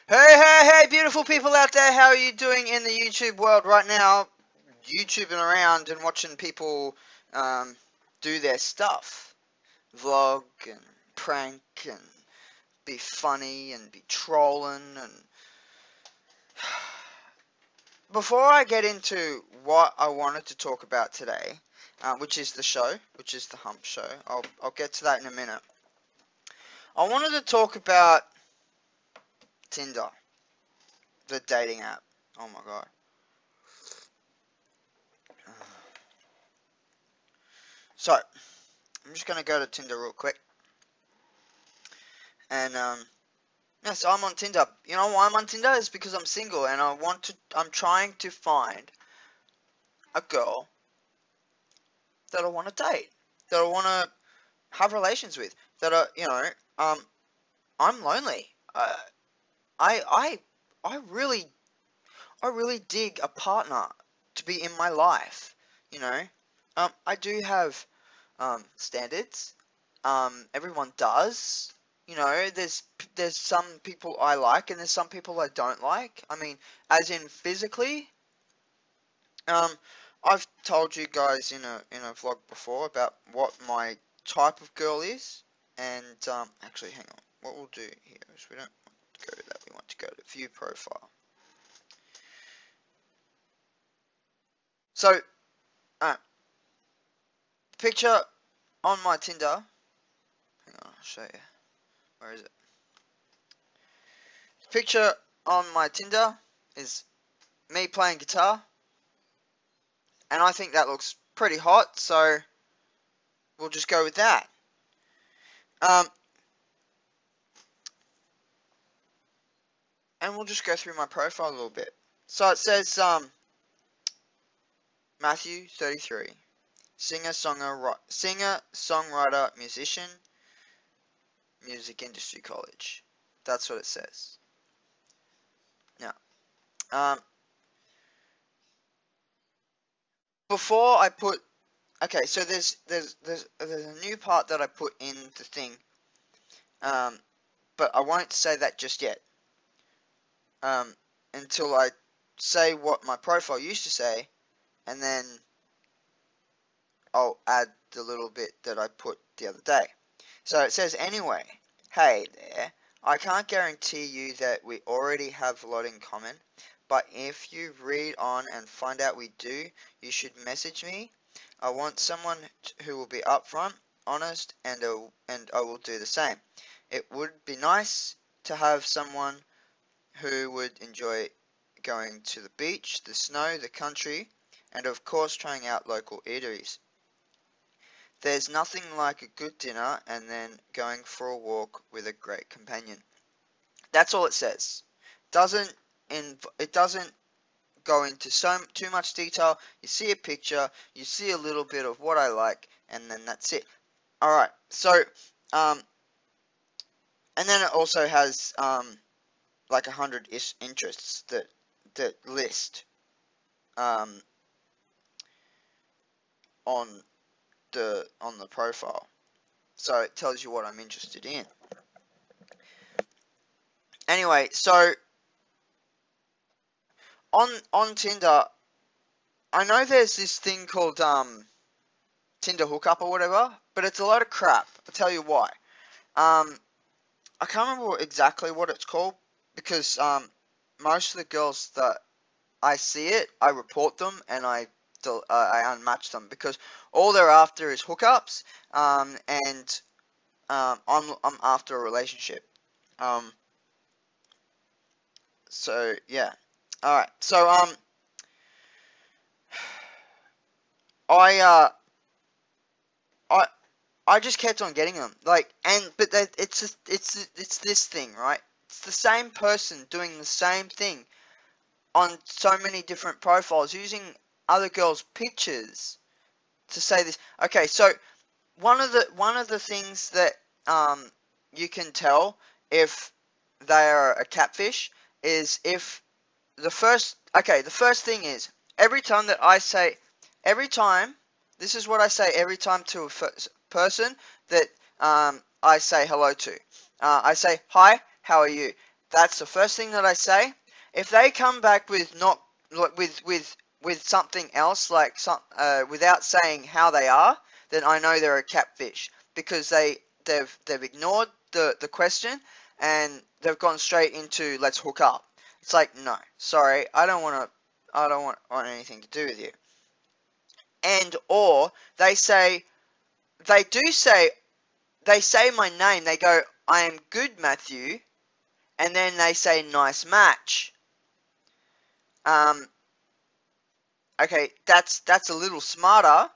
Hey, beautiful people out there, how are you doing in the YouTube world right now? YouTubing around and watching people do their stuff. Vlog and prank and be funny and be trolling and... Before I get into what I wanted to talk about today, which is the show, which is the Hump show, I'll get to that in a minute. I wanted to talk about Tinder, the dating app. Oh my god. So, I'm just going to go to Tinder real quick. And, yeah, so I'm on Tinder. You know why I'm on Tinder? It's because I'm single and I'm trying to find a girl that I want to date, that I want to have relations with, that I'm lonely. I, I really, I really dig a partner to be in my life, you know. I do have, standards. Everyone does. You know, there's some people I like and there's some people I don't like. I mean, as in physically. Um, I've told you guys in a vlog before about what my type of girl is, and actually, hang on. What we'll do here is we don't want to go to that. We want to go to view profile. So, uh, picture on my Tinder. Hang on, I'll show you. Where is it? Picture on my Tinder is me playing guitar, and I think that looks pretty hot, so we'll just go with that. And we'll just go through my profile a little bit. So it says Matthew, 33, singer, songwriter, musician, music industry college. That's what it says. Now, before I put, okay, so there's a new part that I put in the thing, but I won't say that just yet, until I say what my profile used to say, and then I'll add the little bit that I put the other day. So it says, anyway, hey there, I can't guarantee you that we already have a lot in common, but if you read on and find out we do, you should message me. I want someone who will be upfront, honest, and I will do the same. It would be nice to have someone who would enjoy going to the beach, the snow, the country, and of course trying out local eateries. There's nothing like a good dinner and then going for a walk with a great companion. That's all it says. It doesn't go into too much detail. You see a picture, you see a little bit of what I like, and then that's it. All right. So, and then it also has like 100-ish interests that list on the profile. So it tells you what I'm interested in. Anyway, so on Tinder, I know there's this thing called Tinder hookup or whatever, but it's a lot of crap. I'll tell you why. I can't remember exactly what it's called because most of the girls that I see it, I report them and I unmatch them because all they're after is hookups, and I'm after a relationship. So yeah. All right. So I uh I I just kept on getting them, like, but it's just, it's this thing, right? It's the same person doing the same thing on so many different profiles, using other girls' pictures to say this. Okay, so one of the things that you can tell if they are a catfish is if the first thing is every time this is what I say every time to a person that I say hello to. I say, hi, how are you? That's the first thing that I say. If they come back with not with something else, like without saying how they are, then I know they're a catfish, because they've ignored the question, and they've gone straight into let's hook up. It's like, no, sorry, I don't want anything to do with you. And or they say they do say they say my name. They go, I am good, Matthew, and then they say nice match. Okay, that's a little smarter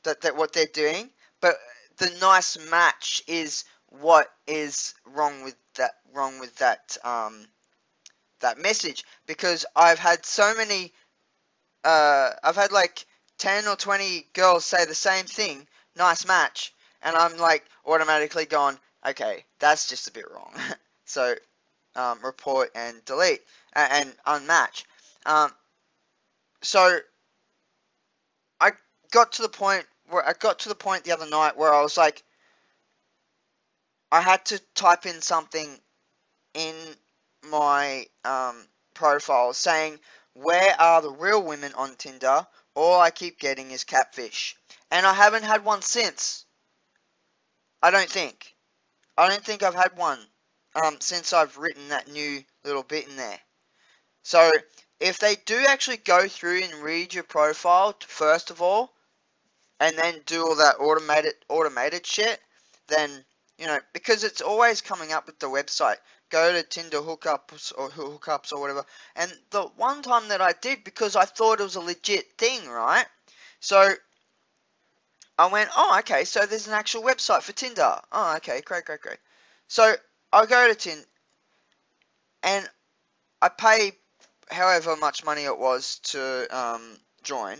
that what they're doing, but the nice match is what is wrong with that message, because I've had so many I've had like 10 or 20 girls say the same thing, nice match, and I'm like automatically gone, okay, that's just a bit wrong. So report and delete and unmatch. So I got to the point the other night where I was like, I had to type in something in my profile saying, where are the real women on Tinder? All I keep getting is catfish. And I haven't had one since. I don't think. I don't think I've had one since I've written that new little bit in there. So if they do actually go through and read your profile first of all, and then do all that automated shit, then, you know, because it's always coming up with the website. Go to Tinder hookups or whatever. And the one time that I did, because I thought it was a legit thing, right? So I went, oh, okay, so there's an actual website for Tinder. Oh, okay, great. So I go to Tinder, and I pay however much money it was to join.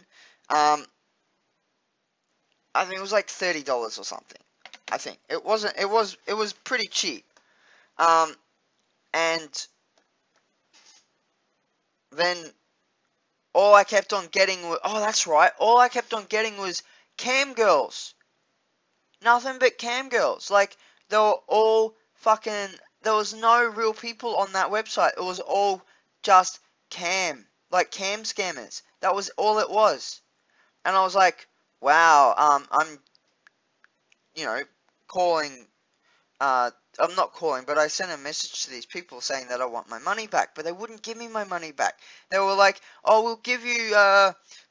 I think it was like $30 or something. I think it wasn't. It was pretty cheap. And then all I kept on getting was, oh, that's right. All I kept on getting was cam girls. Nothing but cam girls. Like, they were all fucking. There was no real people on that website. It was all just cam, like cam scammers. That was all it was. And I was like, wow. I'm, you know, calling. I'm not calling, but I sent a message to these people saying that I want my money back, but they wouldn't give me my money back. They were like, oh, we'll give you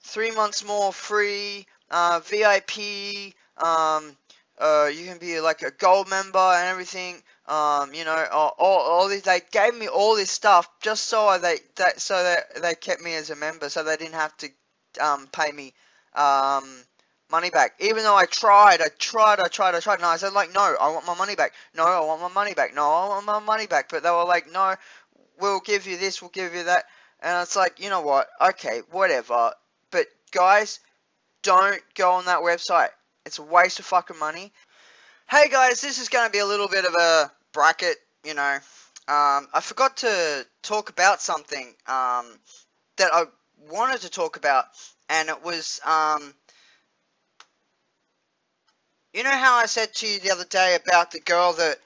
3 months more free, VIP, you can be like a gold member and everything, you know, all this. They gave me all this stuff just so they kept me as a member, so they didn't have to pay me money back. Even though I tried. And I said, like, no, I want my money back. No, I want my money back. No, I want my money back. But they were like, no, we'll give you this, we'll give you that. And it's like, you know what? Okay, whatever. But guys, don't go on that website. It's a waste of fucking money. Hey guys, this is going to be a little bit of a bracket, you know. I forgot to talk about something that I wanted to talk about, and it was you know how I said to you the other day about the girl that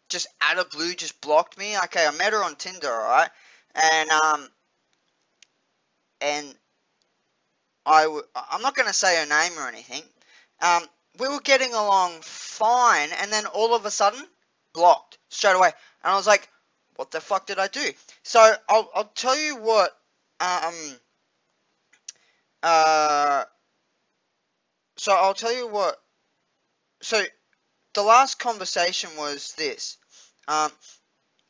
just out of blue just blocked me? Okay, I met her on Tinder, alright? And I'm not going to say her name or anything. We were getting along fine, and then all of a sudden, blocked straight away. And I was like, what the fuck did I do? So I'll tell you what. So I'll tell you what. So the last conversation was this.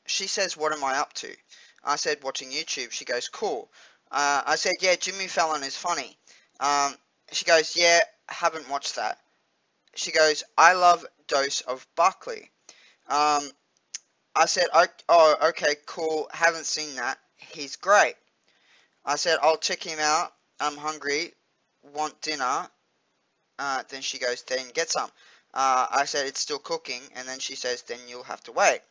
She says, what am I up to? I said, watching YouTube. She goes, cool. I said, yeah, Jimmy Fallon is funny. She goes, yeah, haven't watched that. She goes, I love Dose of Buckley. I said, oh, okay, cool, haven't seen that. He's great. I said, I'll check him out. I'm hungry. Want dinner? Then she goes, then get some. I said, it's still cooking. And then she says, then you'll have to wait.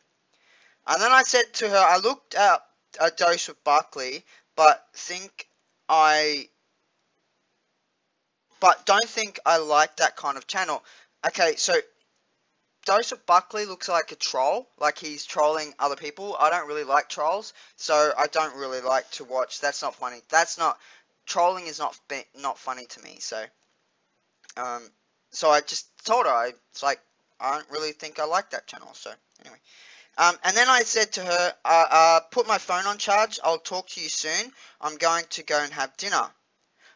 And then I said to her, I looked at a Dose of Buckley, but don't think I like that kind of channel. Okay, so Joseph Buckley looks like a troll, like he's trolling other people. I don't really like trolls, so I don't really like to watch. That's not funny. Trolling is not funny to me. Um, so I just told her, it's like, I don't really think I like that channel. So anyway, and then I said to her, put my phone on charge. I'll talk to you soon. I'm going to go and have dinner.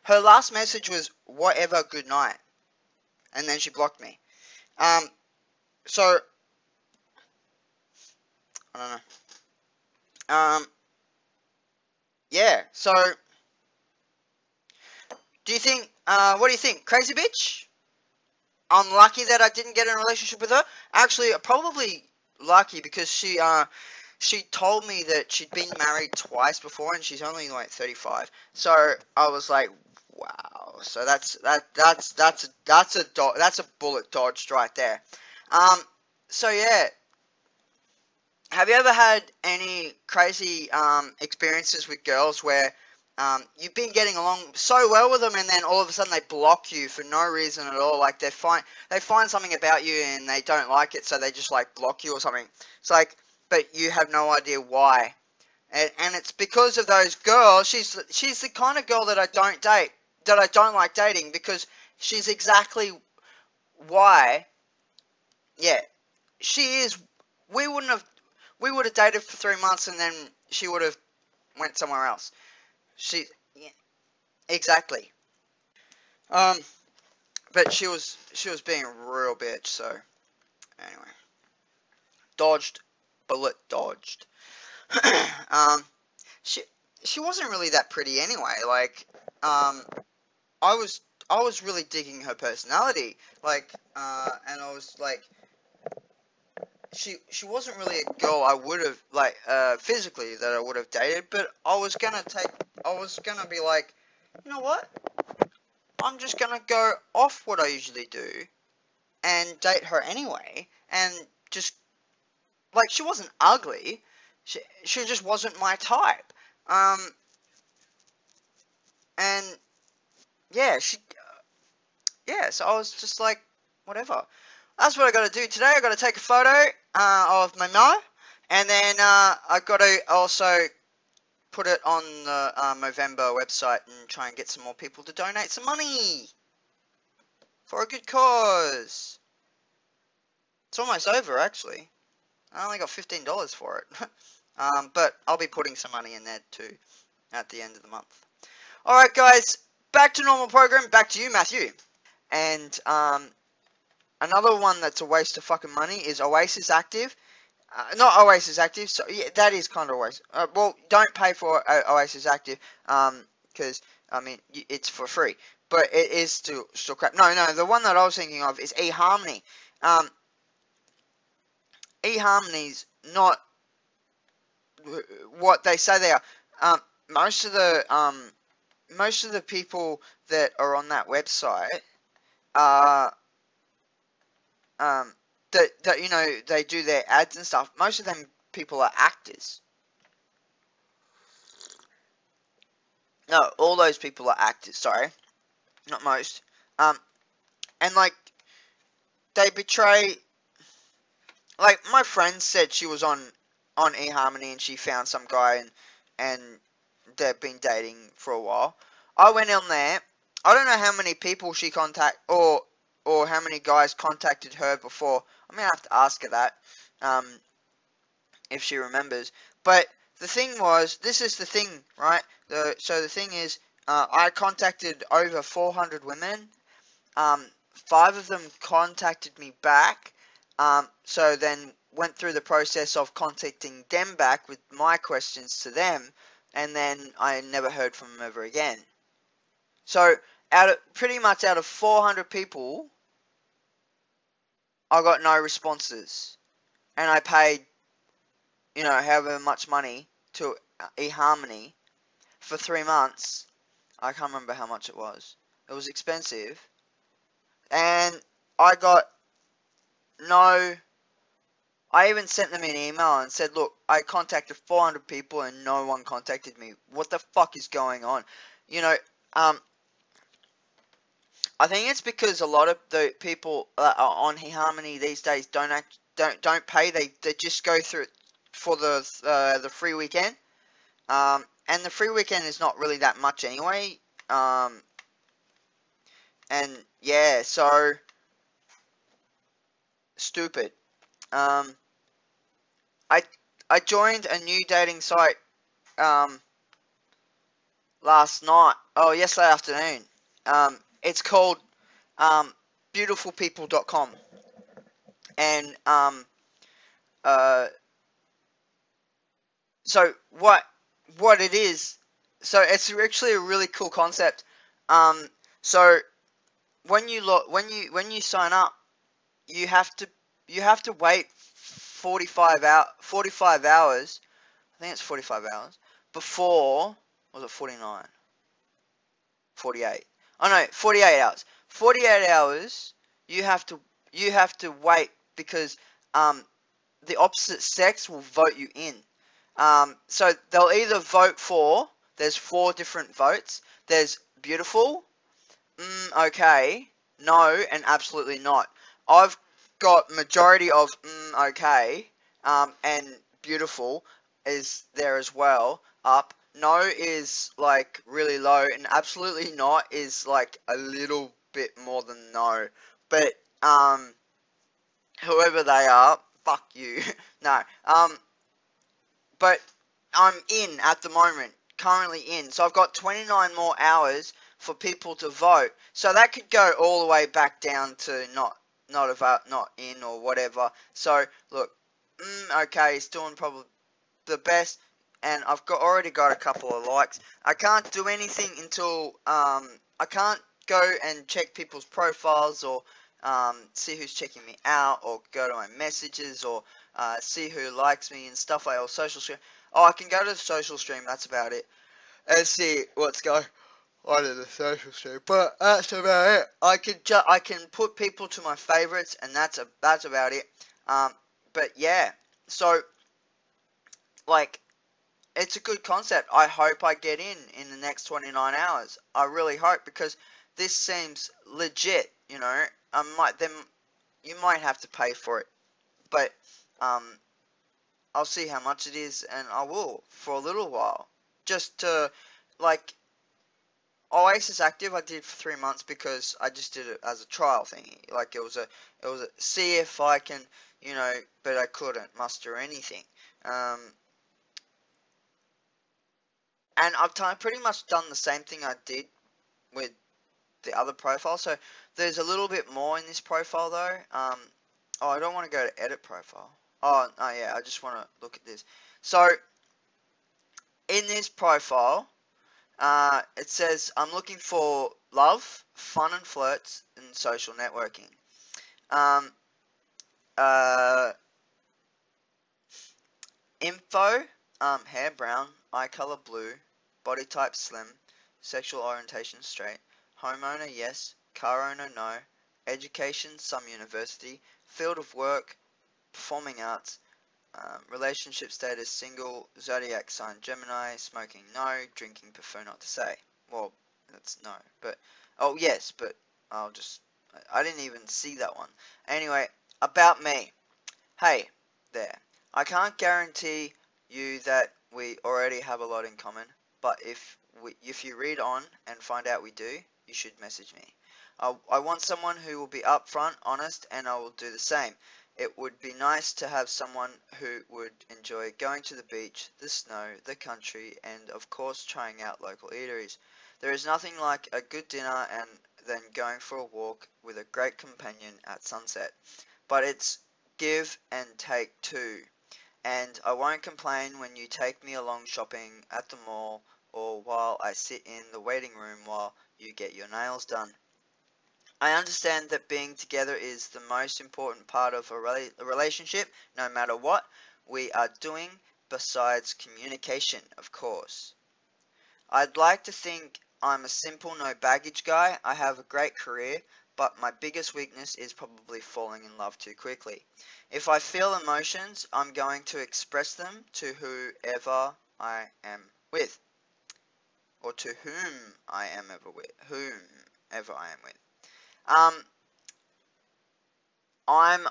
Her last message was whatever, good night, and then she blocked me. So I don't know. Yeah. So what do you think? Crazy bitch? I'm lucky that I didn't get in a relationship with her. Actually, probably lucky because she told me that she'd been married twice before and she's only like 35. So I was like, wow. So that's a bullet dodged right there. So yeah. Have you ever had any crazy experiences with girls where you've been getting along so well with them and then all of a sudden they block you for no reason at all? Like they find something about you and they don't like it, so they just like block you or something. It's like, but you have no idea why. And it's because of those girls. She's the kind of girl that I don't date, that I don't like dating, because she's exactly why. Yeah, she is. We wouldn't have. We would have dated for 3 months and then she would have went somewhere else. Yeah, exactly. Um, but she was being a real bitch. So anyway, dodged, bullet dodged. um, she she wasn't really that pretty anyway. Like, I was I was really digging her personality. Like, and I was like, she wasn't really a girl I would have like physically that I would have dated, but I was gonna be like, you know what? I'm just gonna go off what I usually do and date her anyway, and just like she wasn't ugly, she just wasn't my type. Um, and yeah, so I was just like, whatever. That's what I got to do today. I got to take a photo of my mo, and then I got to also put it on the Movember website and try and get some more people to donate some money for a good cause. It's almost over, actually. I only got $15 for it. But I'll be putting some money in there too at the end of the month. Alright, guys, back to normal program. Back to you, Matthew. And another one that's a waste of fucking money is Oasis Active. Not Oasis Active, so yeah, that is kind of Oasis. Well, don't pay for Oasis Active, because, I mean, it's for free. But it is still crap. No, the one that I was thinking of is eHarmony. eHarmony's not what they say they are. Most of the people that are on that website are that you know, they do their ads and stuff. Most of them people are actors. No, all those people are actors. Sorry, not most. And like they betray. Like my friend said, she was on eHarmony and she found some guy and they've been dating for a while. I went on there. I don't know how many people she or how many guys contacted her before. I'm gonna have to ask her that, if she remembers. But the thing was, this is the thing, right? So the thing is, I contacted over 400 women. 5 of them contacted me back. So then went through the process of contacting them back with my questions to them, and then I never heard from them ever again. So pretty much out of 400 people, I got no responses, and I paid, you know, however much money to eHarmony for 3 months. I can't remember how much it was. It was expensive, and I got no. I even sent them an email and said, look, I contacted 400 people and no one contacted me. What the fuck is going on? You know, I think it's because a lot of the people that are on eHarmony these days don't pay. They just go through for the free weekend. And the free weekend is not really that much anyway. And yeah, so stupid. Um, I I joined a new dating site um last night. Oh, yesterday afternoon. It's called beautifulpeople.com, and uh so what it is. So it's actually a really cool concept. Um, so when you sign up, you have to wait 45 hours. I think it's 45 hours before. Was it 49? 48. Oh no, 48 hours. 48 hours. You have to wait because um the opposite sex will vote you in. So they'll either vote for. There's 4 different votes. There's beautiful, okay, no, and absolutely not. I've got majority of okay, and beautiful is there as well. Up. No is like really low, and absolutely not is like a little bit more than no. But whoever they are, fuck you. No. But I'm in at the moment, currently in. So I've got 29 more hours for people to vote. So that could go all the way back down to not in or whatever. So look, okay, it's doing probably the best, and I've already got a couple of likes. I can't do anything until I can't go and check people's profiles or see who's checking me out or go to my messages or see who likes me and stuff like that, or social stream. Oh, I can go to the social stream. That's about it, and see what's going on in the social stream. But that's about it. I can put people to my favorites, and that's about it. But yeah, so like it's a good concept. I hope I get in the next 29 hours. I really hope, because this seems legit. You know, you might have to pay for it, but um, I'll see how much it is, and I will for a little while, just to like Oasis Active. I did for 3 months because I just did it as a trial thing. Like it was a see if I can, but I couldn't muster anything. Um, and I've pretty much done the same thing I did with the other profile. So there's a little bit more in this profile though. Oh, I don't want to go to edit profile. Oh, yeah, I just want to look at this. So in this profile, it says I'm looking for love, fun and flirts, and social networking. Um, uh, Info, hair brown, eye color blue, body type slim, sexual orientation straight, homeowner yes, car owner no, education some university, field of work performing arts, relationship status single, zodiac sign Gemini, smoking no, drinking prefer not to say. Well, that's no, but oh yes, but I didn't even see that one. Anyway, about me. Hey, there. I can't guarantee you that we already have a lot in common, but if you read on and find out we do, you should message me. I want someone who will be upfront, honest, and I will do the same. It would be nice to have someone who would enjoy going to the beach, the snow, the country, and of course trying out local eateries. There is nothing like a good dinner and then going for a walk with a great companion at sunset. But it's give and take too. And I won't complain when you take me along shopping at the mall or while I sit in the waiting room while you get your nails done. I understand that being together is the most important part of a relationship, no matter what we are doing, besides communication, of course. I'd like to think I'm a simple, no baggage guy. I have a great career, but my biggest weakness is probably falling in love too quickly. If I feel emotions, I'm going to express them to whoever I am with, or to whomever I am with. Um, I'm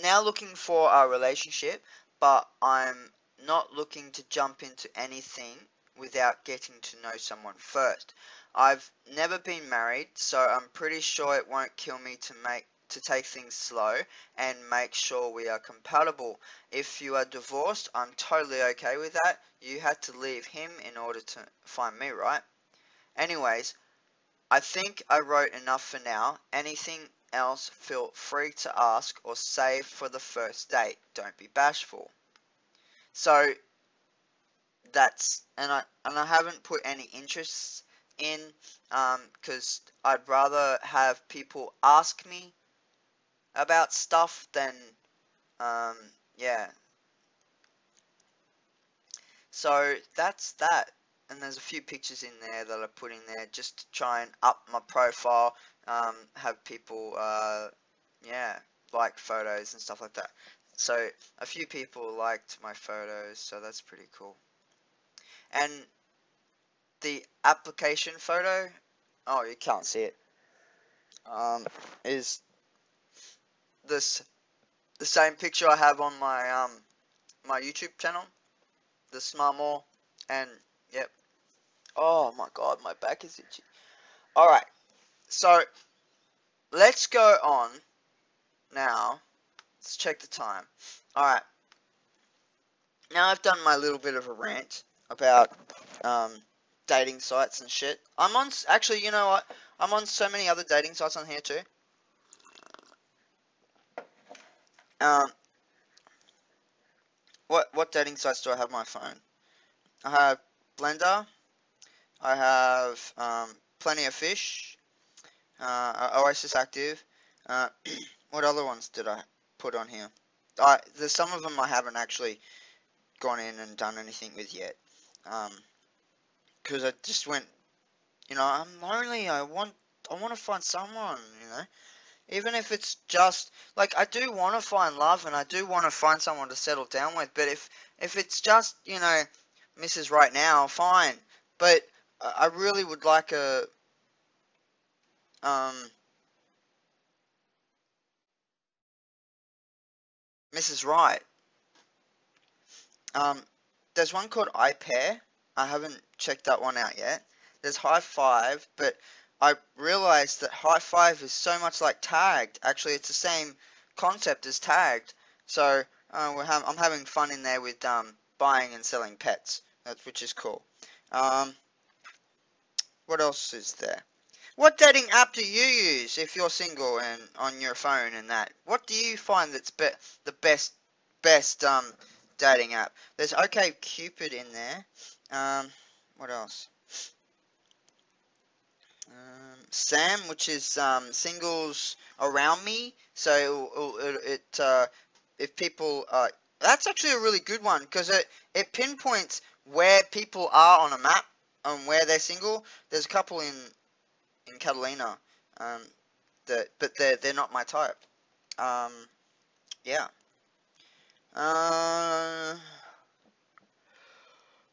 now looking for a relationship, but I'm not looking to jump into anything without getting to know someone first. I've never been married, so I'm pretty sure it won't kill me to take things slow and make sure we are compatible. If you are divorced, I'm totally okay with that. You had to leave him in order to find me, right? Anyways, I think I wrote enough for now. Anything else, feel free to ask or save for the first date. Don't be bashful. So and I haven't put any interests in because I'd rather have people ask me about stuff than um, yeah. So that's that. And there's a few pictures in there that I put in there just to try and up my profile, have people, yeah, like photos and stuff like that. So a few people liked my photos, so that's pretty cool. And the application photo, oh, you can't see it, is this the same picture I have on my YouTube channel, the Smart More, and yep. Oh my God, my back is itchy. All right. So let's go on now. Let's check the time. Alright, now I've done my little bit of a rant about um, dating sites and shit. Actually, you know what? I'm on so many other dating sites on here too. Um, what dating sites do I have on my phone? I have Blender. I have Plenty of Fish. Oasis Active. Uh, what other ones did I put on here? There's some of them I haven't actually gone in and done anything with yet. Because I just went, I'm lonely. I want to find someone. Even if it's just like I do want to find love and I do want to find someone to settle down with. But if it's just Mrs. Right Now, fine. But I really would like a um Mrs. Right. Um, there's one called iPair. I haven't checked that one out yet. There's High Five, but I realized that High Five is so much like Tagged. Actually, it's the same concept as Tagged. So I'm having fun in there with buying and selling pets, which is cool. Um, what else is there? What dating app do you use if you're single and on your phone and that? What do you find that's the best dating app? There's OK Cupid in there. What else? Sam, which is singles around me. So if people that's actually a really good one because it pinpoints where people are on a map and where they're single. There's a couple in Catalina, um, but they're not my type. Um, yeah. Uh,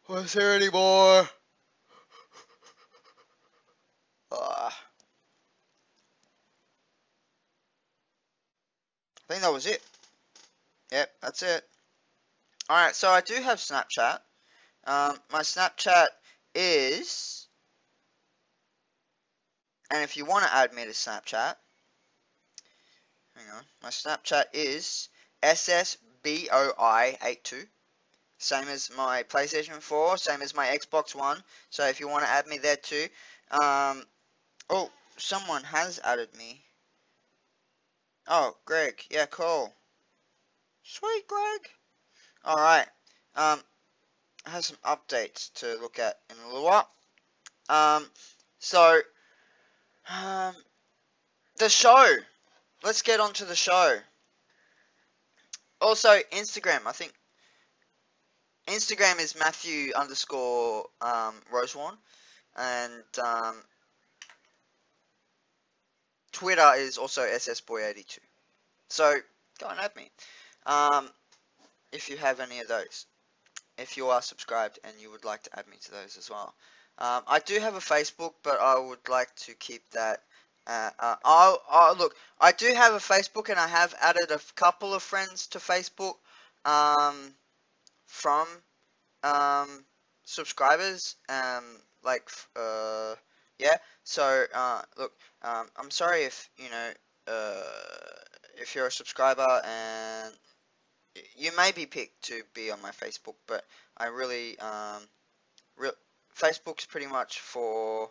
was there any more? I think that was it. Yep, that's it. Alright, so I do have Snapchat. My Snapchat is, and if you want to add me to Snapchat, hang on, my Snapchat is SSBOI82. Same as my PlayStation 4, same as my Xbox One. So if you want to add me there too. Oh, someone has added me. Oh, Greg. Yeah, cool. Sweet, Greg. Alright. I have some updates to look at in a little while. Um, so, um, the show. Let's get on to the show. Also, Instagram. I think Instagram is Matthew underscore Rosewarn. And Twitter is also SSBoy82. So, go and add me. Um, if you have any of those. If you are subscribed and you would like to add me to those as well. I do have a Facebook, but I would like to keep that Look, I do have a Facebook, and I have added a couple of friends to Facebook, um, from subscribers, like yeah. So look, I'm sorry if if you're a subscriber and you may be picked to be on my Facebook, but I really re Facebook's pretty much for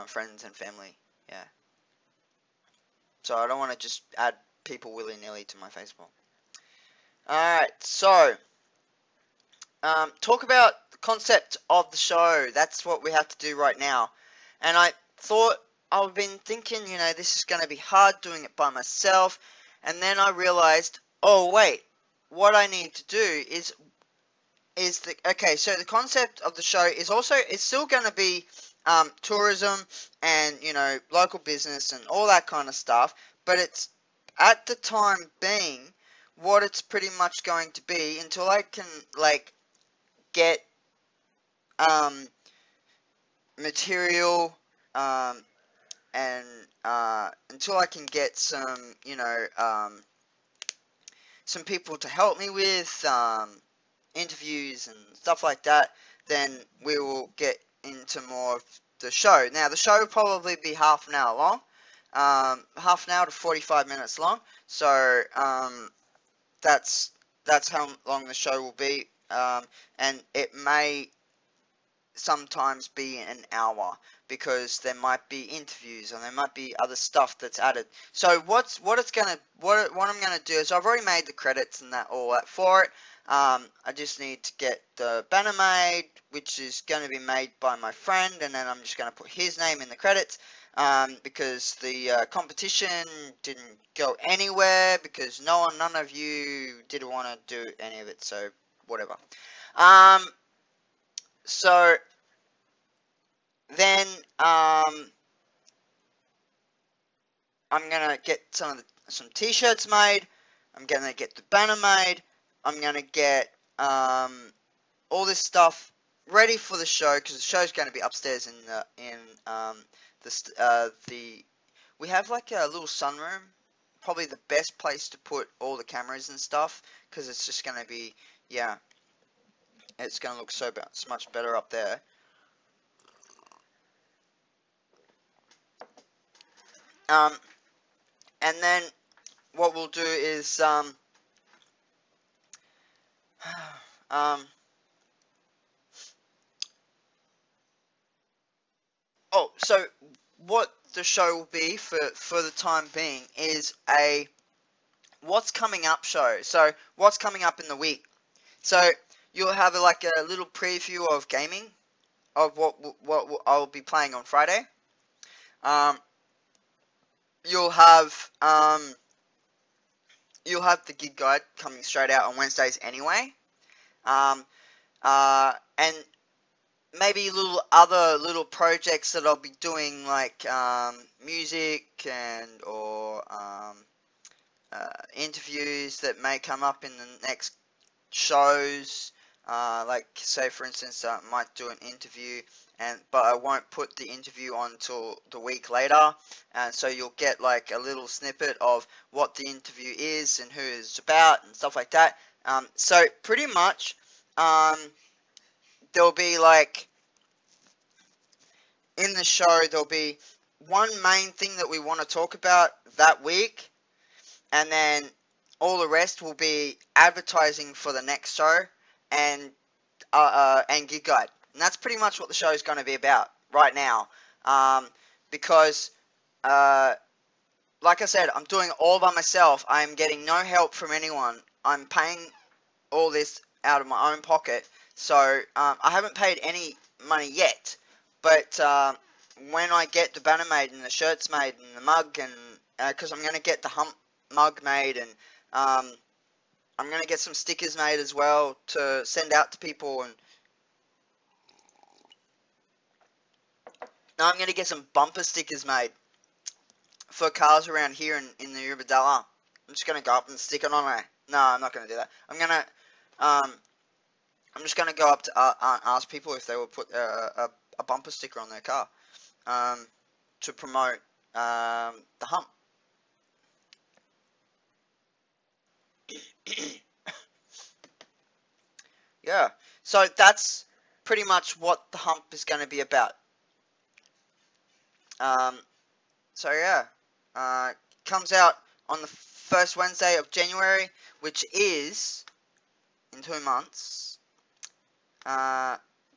friends and family. Yeah. So I don't want to just add people willy-nilly to my Facebook. Alright, so talk about the concept of the show. That's what we have to do right now. And I thought, I've been thinking, this is going to be hard doing it by myself. And then I realized, oh wait, what I need to do okay, so the concept of the show is also, it's still going to be tourism and, local business and all that kind of stuff. But it's, at the time being, what it's pretty much going to be until I can, like, get material, and until I can get some people to help me with interviews and stuff like that, then we will get into more of the show. Now, the show will probably be half an hour long, half an hour to 45 minutes long, so that's how long the show will be, and it may sometimes be an hour because there might be interviews and there might be other stuff that's added. So what I'm gonna do is I've already made the credits and all that for it. I just need to get the banner made, which is going to be made by my friend, and then I'm just going to put his name in the credits, because the competition didn't go anywhere because none of you did want to do any of it, so whatever. So then I'm gonna get some t-shirts made. I'm gonna get the banner made. I'm gonna get all this stuff ready for the show because the show's gonna be upstairs the we have like a little sunroom, probably the best place to put all the cameras and stuff because it's just gonna be, yeah, it's gonna look so much better up there. And then what we'll do is so what the show will be for the time being is a what's coming up show. So what's coming up in the week. So you'll have like a little preview of gaming, of what I'll be playing on Friday. You'll have the gig guide coming straight out on Wednesdays anyway. And maybe other little projects that I'll be doing, like music or interviews that may come up in the next shows. Like, say for instance, I might do an interview, but I won't put the interview on till the week later, and so you'll get like a little snippet of what the interview is and who it's about and stuff like that. So pretty much, there'll be like, in the show, there'll be one main thing that we want to talk about that week, and then all the rest will be advertising for the next show and gig guide. And that's pretty much what the show is going to be about right now. Because, like I said, I'm doing it all by myself. I'm getting no help from anyone. I'm paying all this out of my own pocket. So, I haven't paid any money yet. But when I get the banner made and the shirts made and the mug, and because I'm going to get the Hump mug made, and I'm going to get some stickers made as well to send out to people, and now I'm going to get some bumper stickers made for cars around here in the Ubadala. I'm just going to go up and stick it on there. No, I'm not going to do that. I'm just going to go up to ask people if they will put a bumper sticker on their car. to promote the Hump. Yeah, so that's pretty much what the Hump is going to be about. Um, so yeah, comes out on the first Wednesday of January, which is in 2 months.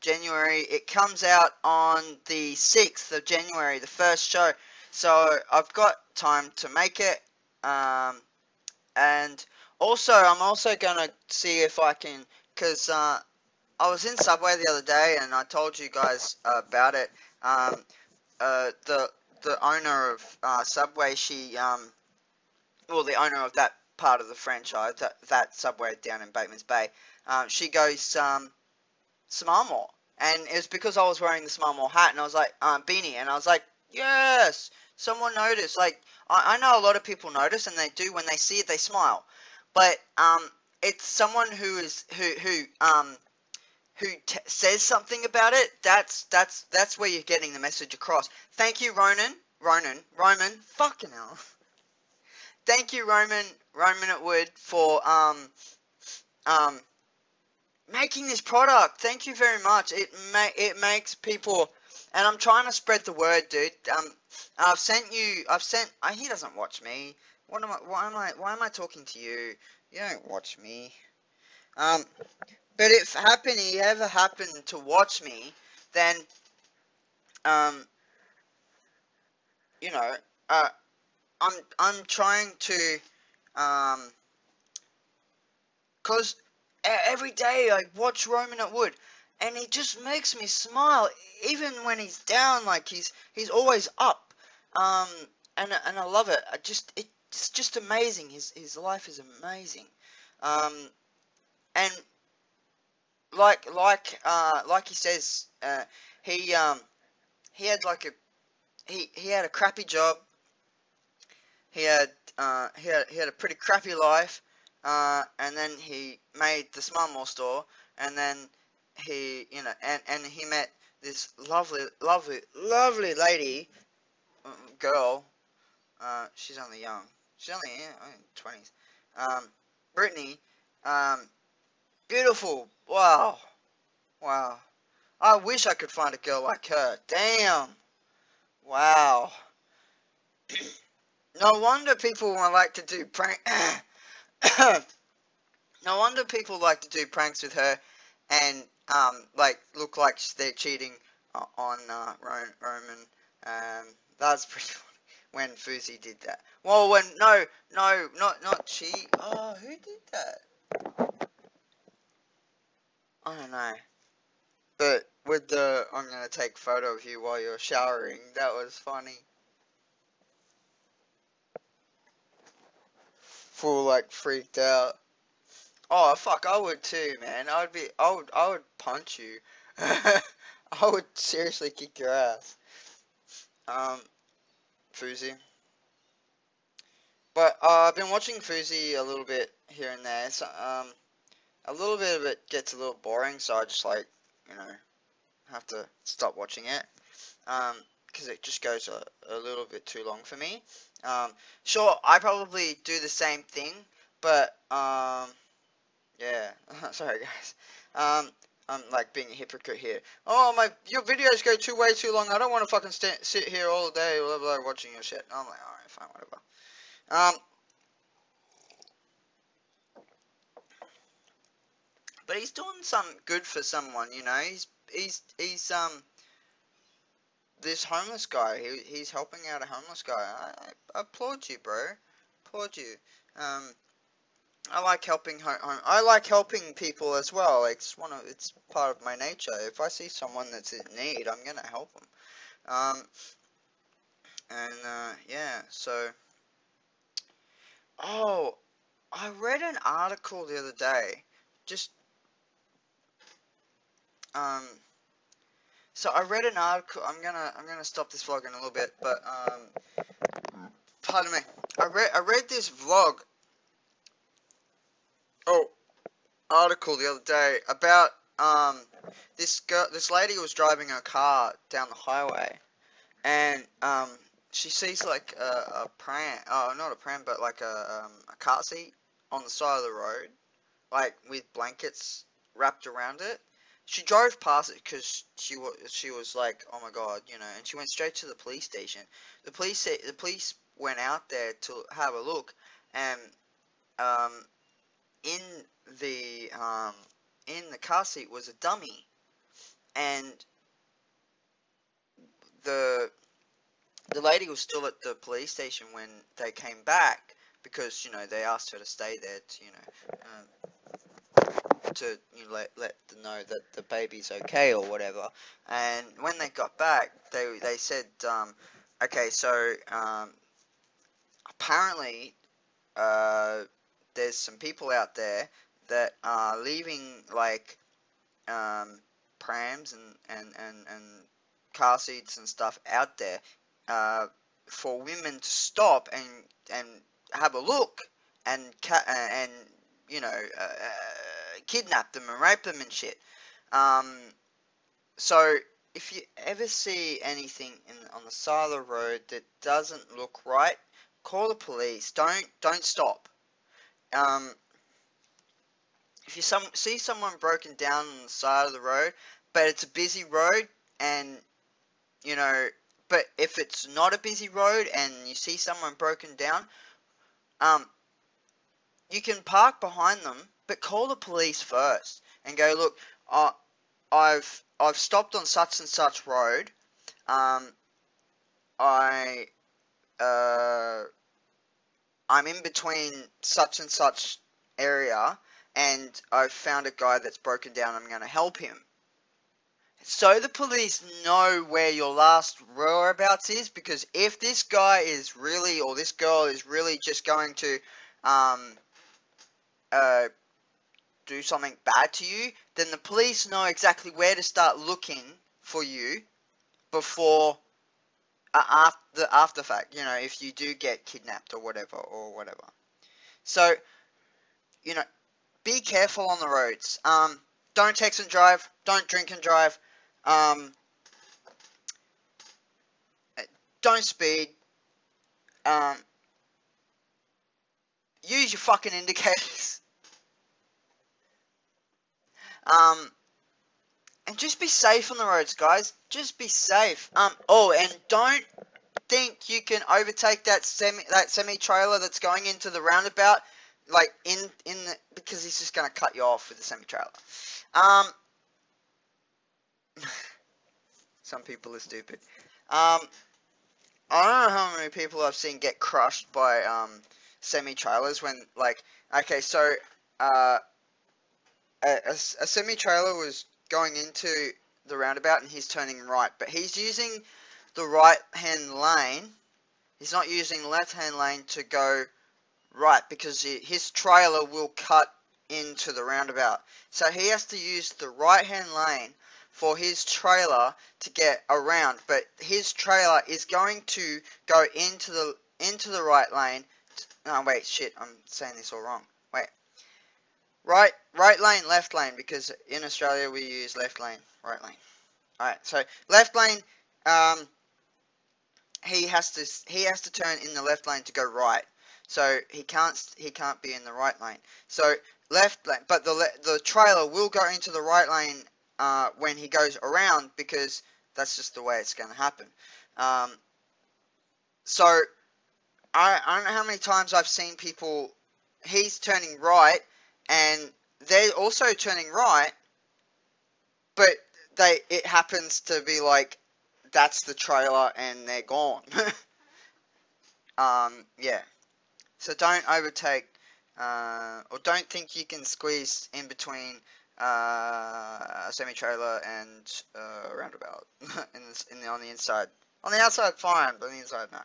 January. It comes out on the 6th of January, the first show. So I've got time to make it. And also, I'm also gonna see if I can, because I was in Subway the other day and I told you guys about it. The owner of Subway, well, the owner of that part of the franchise, that Subway down in Bateman's Bay, she goes, Smile More. And it was because I was wearing the Smile More hat and I was like, beanie, and I was like, yes, someone noticed. Like, I know a lot of people notice, and they do. When they see it, they smile. But it's someone who says something about it. That's where you're getting the message across. Thank you, Roman, fucking hell. Thank you, Roman Atwood, for um making this product. Thank you very much. It makes people, and I'm trying to spread the word, dude. He doesn't watch me. Why am I talking to you? You don't watch me. But if he ever happened to watch me, then um you know, uh I'm trying to um cause every day I watch Roman at Wood, and he just makes me smile, even when he's down. Like he's always up, um, and I love it. It's just amazing. His life is amazing, and like he says, he he had like a he had a crappy job. He had a pretty crappy life, and then he made the Smart Mall store, and then and he met this lovely lady, girl. She's only young. She's only in 20s. Brittany, um, beautiful. Wow. I wish I could find a girl like her. Damn. Wow. No wonder people like to do prank. No wonder people like to do pranks with her, and like look like they're cheating on Roman. That's pretty funny when Fuzi did that. Well, when no, not she. Oh, who did that? I don't know. But with the I'm gonna take a photo of you while you're showering, that was funny. Full like freaked out. Oh fuck, I would too, man. I would punch you. I would seriously kick your ass. Um, Fuzi. But I've been watching Fuzi a little bit here and there. So, a little bit of it gets a little boring, so I just like, you know, have to stop watching it. Because it just goes a little bit too long for me. Sure, I probably do the same thing, but yeah. Sorry guys. I'm like being a hypocrite here. Oh your videos go way too long. I don't want to fucking sit here all day blah, blah, watching your shit. I'm like, alright, fine, whatever. But he's doing something good for someone, you know. He's this homeless guy. He's helping out a homeless guy. I applaud you, bro. Applaud you. Um, I like helping I like helping people as well. It's part of my nature. If I see someone that's in need, I'm gonna help them. Yeah. So, oh, I read an article the other day. Just um. So I read an article. I'm gonna stop this vlog in a little bit, but pardon me. I read this vlog. Oh, article the other day about this lady was driving her car down the highway, and she sees like a pram, oh not a pram, but like a car seat on the side of the road, like with blankets wrapped around it. She drove past it because she was like, oh my god, and she went straight to the police station. The police went out there to have a look, and um, in the car seat was a dummy, and the the lady was still at the police station when they came back because they asked her to stay there to let them know that the baby's okay or whatever. And when they got back, they said, okay, so apparently uh, there's some people out there that are leaving like um, prams and car seats and stuff out there uh, for women to stop and have a look and kidnap them and rape them and shit. Um, so if you ever see anything on the side of the road that doesn't look right, call the police. Don't stop. Um, if you see someone broken down on the side of the road, but it's a busy road, and you know, but if it's not a busy road and you see someone broken down, um, you can park behind them, but call the police first and go, look, I've stopped on such and such road. Um, I uh, I'm in between such and such area, and I've found a guy that's broken down. I'm going to help him. So the police know where your last whereabouts is, because if this guy is really, or this girl is really just going to um, uh, do something bad to you, then the police know exactly where to start looking for you before the after fact. If you do get kidnapped or whatever So be careful on the roads. Don't text and drive. Don't drink and drive. Um, don't speed. Um, use your fucking indicators. Um, and just be safe on the roads, guys. Just be safe. Oh, and don't think you can overtake that semi trailer that's going into the roundabout, like because he's just gonna cut you off with the semi trailer. Some people are stupid. I don't know how many people I've seen get crushed by semi trailers when, like, okay, so a semi trailer was going into the roundabout and he's turning right, but he's using the right hand lane. He's not using the left hand lane to go right, because his trailer will cut into the roundabout. So he has to use the right hand lane for his trailer to get around, but his trailer is going to go into the right lane. No, wait, shit, I'm saying this all wrong. Wait. Right lane, left lane, because in Australia we use left lane, right lane. Alright, so left lane, he has to turn in the left lane to go right. So he can't be in the right lane. So left lane, but the trailer will go into the right lane when he goes around, because that's just the way it's going to happen. So I don't know how many times I've seen people, he's turning right and they're also turning right, but it happens to be like that's the trailer and they're gone. Yeah. So don't overtake, or don't think you can squeeze in between a semi-trailer and a roundabout on the inside. On the outside, fine, but on the inside, no.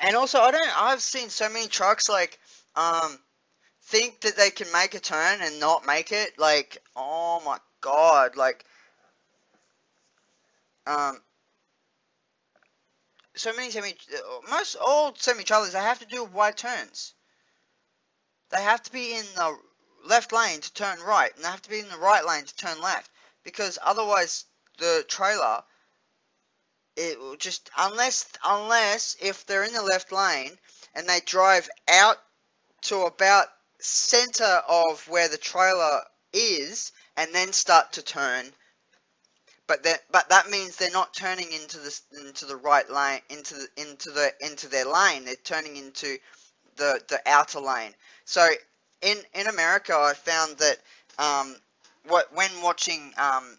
And also, I've seen so many trucks, like, think that they can make a turn and not make it. Like, oh my god, like, so many most all semi-trailers, they have to do wide turns. They have to be in the left lane to turn right, and they have to be in the right lane to turn left. because otherwise the trailer, it will just, unless if they're in the left lane and they drive out to about center of where the trailer is and then start to turn, but that means they're not turning into the right lane, into their lane. They're turning into the outer lane. So in America, I found that when watching and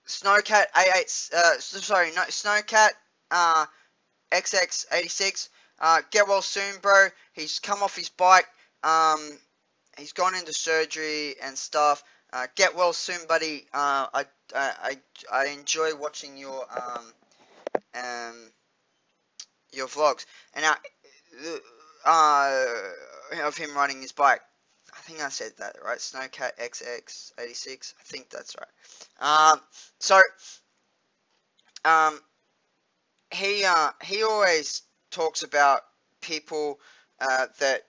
Snowcat A8 sorry, no, Snowcat XX86, get well soon, bro. He's come off his bike. He's gone into surgery and stuff. Get well soon, buddy. I enjoy watching your vlogs, and of him riding his bike. I think I said that right. Snowcat XX86. I think that's right. So he always talks about people that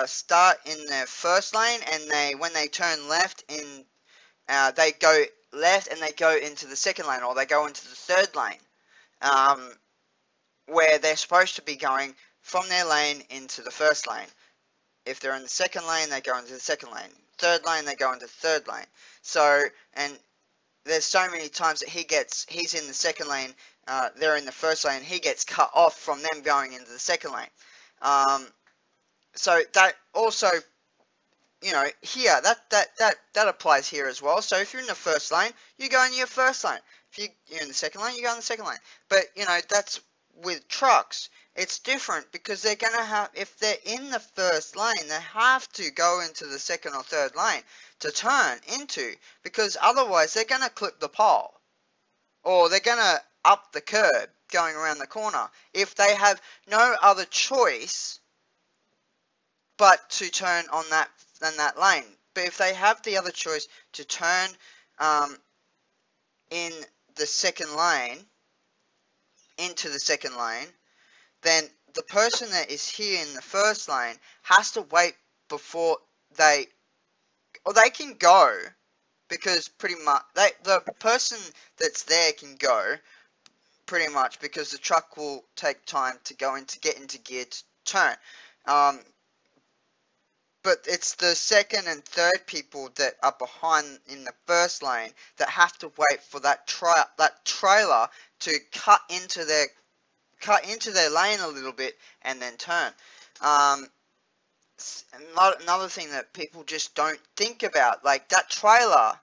start in their first lane, and when they turn left they go left and they go into the second lane, or they go into the third lane, where they're supposed to be going from their lane into the first lane. If they're in the second lane, they go into the second lane. Third lane, they go into the third lane. So, and there's so many times that he's in the second lane, they're in the first lane, he gets cut off from them going into the second lane. So that also, here, that applies here as well. So if you're in the first lane, you go in your first lane. If you're in the second lane, you go in the second lane. But, that's with trucks. It's different because they're going to have, if they're in the first lane, they have to go into the second or third lane to turn into, because otherwise they're going to clip the pole, or they're going to up the curb going around the corner if they have no other choice but to turn on that lane. But if they have the other choice to turn in the second lane, into the second lane, then the person that is here in the first lane has to wait before they can go, because pretty much the person that's there can go pretty much because the truck will take time to get into gear to turn. But it's the second and third people that are behind in the first lane that have to wait for that trailer to cut into their lane a little bit and then turn. Another thing that people just don't think about, like that trailer,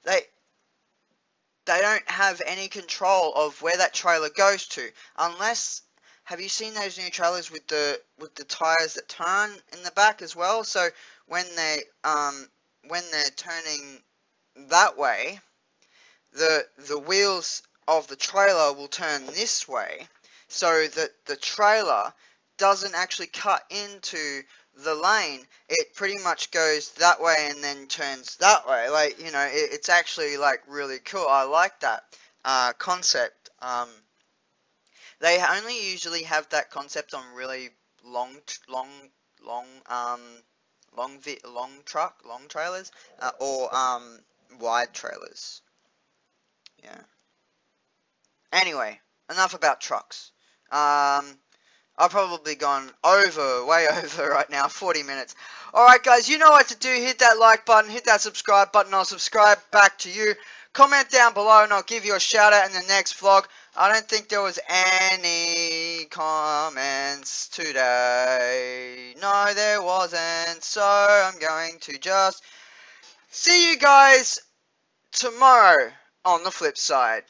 they don't have any control of where that trailer goes to, unless, have you seen those new trailers with the tires that turn in the back as well? So when they're turning that way, the wheels of the trailer will turn this way, so that the trailer doesn't actually cut into the lane. It pretty much goes that way and then turns that way. Like, it's actually like really cool. I like that concept. They only usually have that concept on really long trailers, or wide trailers. Yeah. Anyway, enough about trucks. I've probably gone way over right now, 40 minutes. Alright guys, you know what to do. Hit that like button, hit that subscribe button, I'll subscribe back to you. Comment down below and I'll give you a shout out in the next vlog. I don't think there was any comments today. No, there wasn't. So I'm going to just see you guys tomorrow on the flip side.